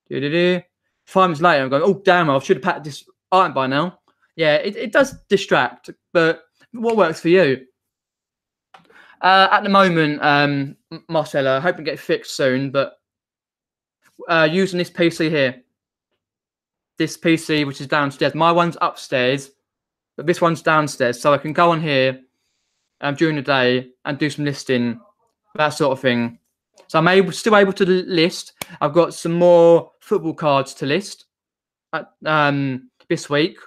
do. 5 minutes later, I'm going, oh, damn, I should have packed this item by now. Yeah, it does distract, but what works for you? At the moment, Marcella, hoping to get fixed soon, but using this PC here. This PC, which is downstairs. My one's upstairs, but this one's downstairs. So I can go on here during the day and do some listing, that sort of thing. So I'm still able to list. I've got some more football cards to list this week.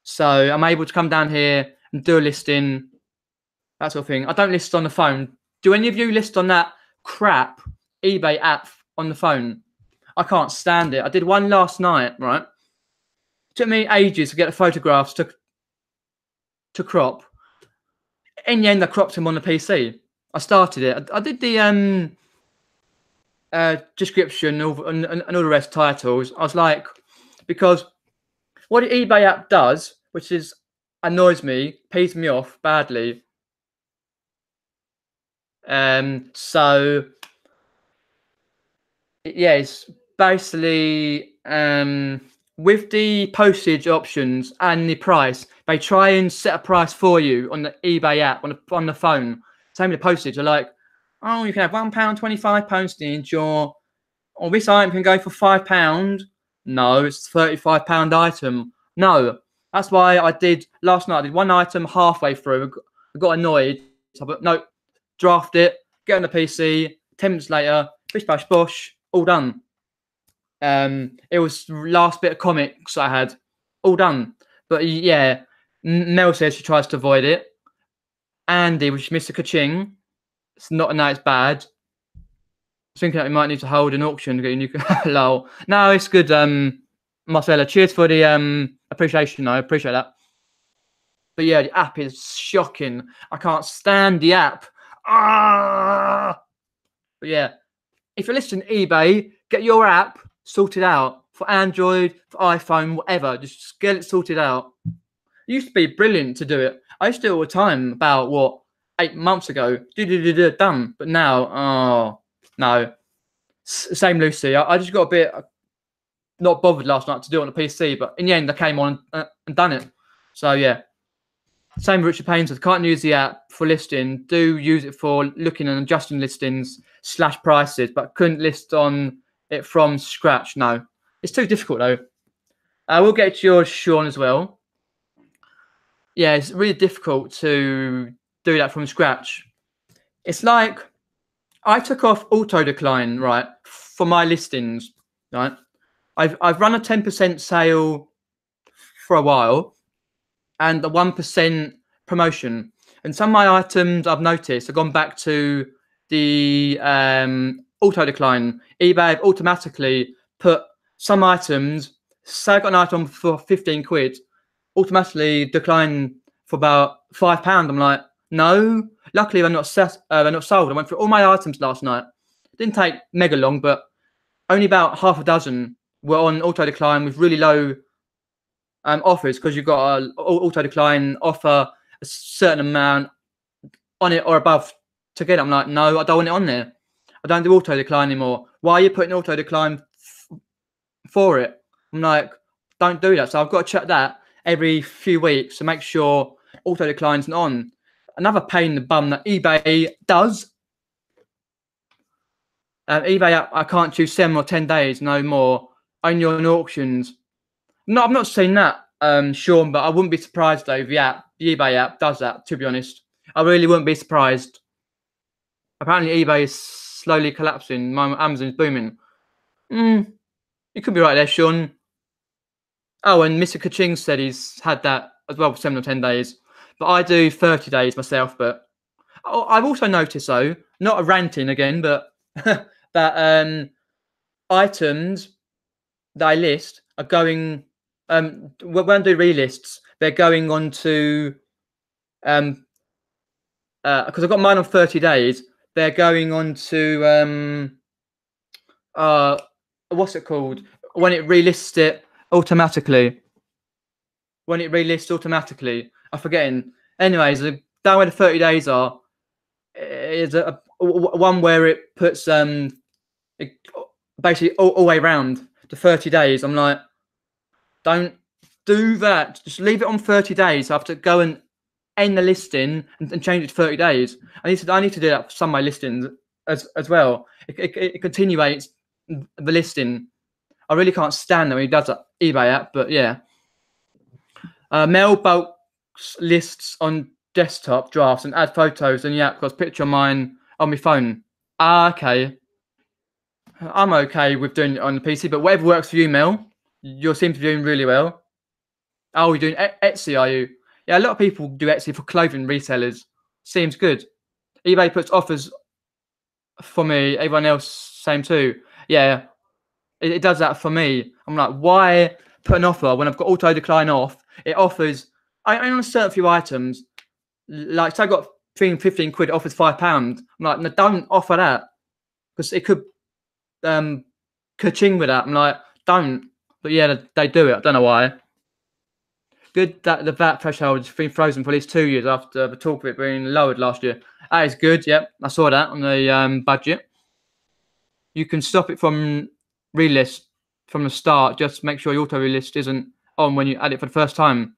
So I'm able to come down here and do a listing, that sort of thing. I don't list on the phone. Do any of you list on that crap eBay app on the phone? I can't stand it. I did one last night, right? It took me ages to get the photographs to crop. In the end, I cropped them on the PC. I started it. I did the description and all the rest, titles. I was like, because what the eBay app does, which annoys me, pees me off badly. So yeah, it's basically with the postage options and the price, they try and set a price for you on the eBay app on the phone. Same with the postage. They're like, oh, you can have £1.25 postage, or this item can go for £5. No, it's a £35 item. No, that's why I did last night. I did one item halfway through. I got annoyed. So I thought, no, draft it, get on the PC. 10 minutes later, bish bash bosh, all done. It was the last bit of comics I had, all done. But yeah, Mel says she tries to avoid it. Andy, which is Mr. Kaching, it's not now it's bad. Thinking that we might need to hold an auction to get a new lol. No, it's good. Marcella, cheers for the appreciation. I appreciate that. But yeah, the app is shocking. I can't stand the app. Ah! But yeah, if you're listening to eBay, get your app sorted out for Android, for iPhone, whatever. Just get it sorted out. It used to be brilliant to do it. I used to do it all the time. About 8 months ago, done. But now, oh no. Same Lucy. I just got a bit not bothered last night to do it on the PC, but in the end, I came on and done it. So yeah. Same with Richard Payne says, can't use the app for listing. Do use it for looking and adjusting listings / prices, but couldn't list on it from scratch. No, it's too difficult though. We'll get to yours, Sean, as well. Yeah, it's really difficult to do that from scratch. It's like I took off auto decline, right, for my listings, right? I've run a 10% sale for a while, and a 1% promotion. And some of my items I've noticed have gone back to the auto decline. eBay have automatically put some items, say I got an item for 15 quid, automatically decline for about £5. I'm like, no. Luckily, they're not sold. I went through all my items last night. It didn't take mega long, but only about half a dozen were on auto decline with really low offers, because you've got an auto decline offer a certain amount on it or above to get it. I'm like, no, I don't want it on there. I don't do auto decline anymore. Why are you putting auto decline for it? I'm like, don't do that. So I've got to check that every few weeks to make sure auto decline's not on. Another pain in the bum that eBay does. eBay, I can't choose 7 or 10 days, no more. Only on auctions. No, I'm not saying that, Sean, but I wouldn't be surprised though if the eBay app does that, to be honest. I really wouldn't be surprised. Apparently eBay is slowly collapsing. My Amazon's booming. You could be right there, Sean. Oh, and Mr. Kaching said he's had that as well for 7 or 10 days. But I do 30 days myself. But I've also noticed, though, not a ranting again, but that items that I list are going, when I do relists, they're going on to, because I've got mine on 30 days, they're going on to, what's it called? When it relists it automatically. When it relists automatically. I'm forgetting. Anyways, down where the 30 days are, is a one where it puts, basically all the way round to 30 days. I'm like, don't do that. Just leave it on 30 days. I have to go and end the listing and change it to 30 days. I need to do that for some of my listings as well. It continuates the listing. I really can't stand that when he does that eBay app, but yeah. Mailbox lists on desktop drafts and add photos in the app because picture of mine on my phone. Okay. I'm okay with doing it on the PC, but whatever works for you, Mel. You seem to be doing really well. Oh, you're doing Etsy, are you? Yeah, a lot of people do Etsy for clothing resellers. Seems good. eBay puts offers for me. Everyone else, same too. Yeah, it does that for me. I'm like, why put an offer when I've got auto decline off? It offers, I on a certain few items, like, so I got 15 quid, it offers £5. I'm like, no, don't offer that because it could ka-ching with that. I'm like, don't. But yeah, they do it. I don't know why. Good that the VAT threshold has been frozen for at least 2 years after the talk of it being lowered last year. That is good. Yep, I saw that on the budget. You can stop it from relist from the start. Just make sure your auto relist isn't on when you add it for the first time.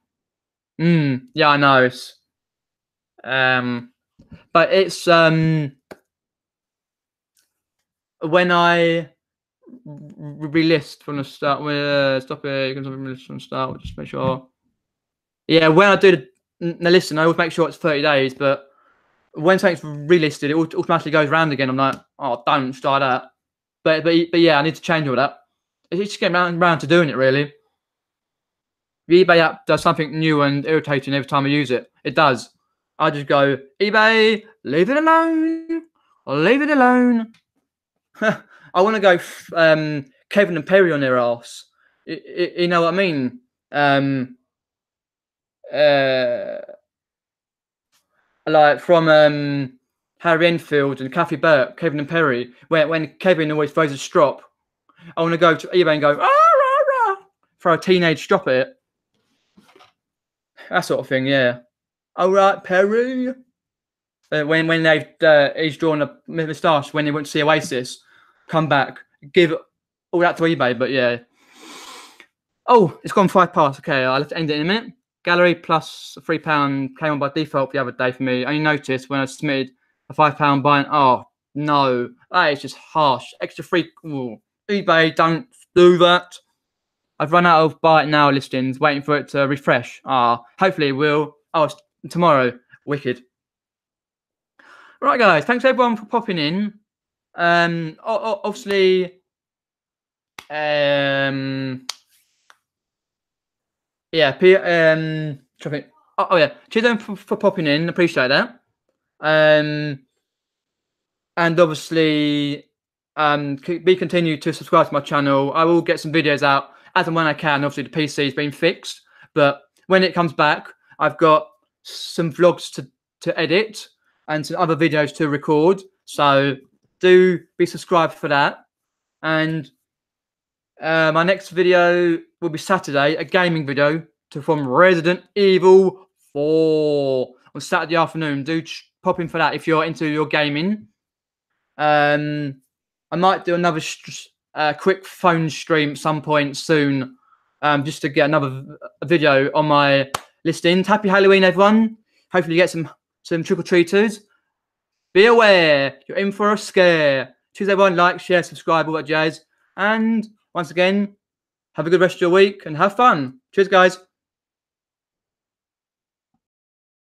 Yeah, I know. It's, but it's when I relist from the start. Stop it. You can stop it relist from the start. Just make sure. Yeah, when I do the listing, I always make sure it's 30 days. But when something's relisted, it automatically goes round again. I'm like, oh, don't start that. But yeah, I need to change all that. It's just getting round to doing it, really. The eBay app does something new and irritating every time I use it. It does. I just go, eBay, leave it alone. Leave it alone. I want to go Kevin and Perry on their arse. You know what I mean? Like from Harry Enfield and Kathy Burke, Kevin and Perry, when Kevin always throws a strop. I want to go to eBay and go, throw a teenage strop at it. That sort of thing, yeah. All right, Perry. When he's drawn a moustache when he went to see Oasis, come back, give all that to eBay. But yeah. Oh, it's gone 5 past. Okay, I'll have to end it in a minute. Gallery plus £3 came on by default the other day for me. I only noticed when I submitted a £5 buying. Oh no, that is just harsh. Extra free. Ooh. eBay, don't do that. I've run out of buy it now listings, waiting for it to refresh. Hopefully it will. Oh, tomorrow. Wicked. Right, guys. Thanks everyone for popping in. Obviously, yeah. Oh yeah. Cheers everyone for popping in. Appreciate that. And obviously, be continued to subscribe to my channel. I will get some videos out as and when I can. Obviously, the PC has been fixed, but when it comes back, I've got some vlogs to edit and some other videos to record. So do be subscribed for that. And my next video will be Saturday, a gaming video from Resident Evil 4 on Saturday afternoon. Do pop in for that if you're into your gaming. I might do another quick phone stream at some point soon, just to get another video on my listings. Happy Halloween, everyone. Hopefully you get some trick-or-treaters. Be aware, you're in for a scare. Cheers, everyone. Like, share, subscribe, all that jazz. And once again, have a good rest of your week and have fun. Cheers, guys.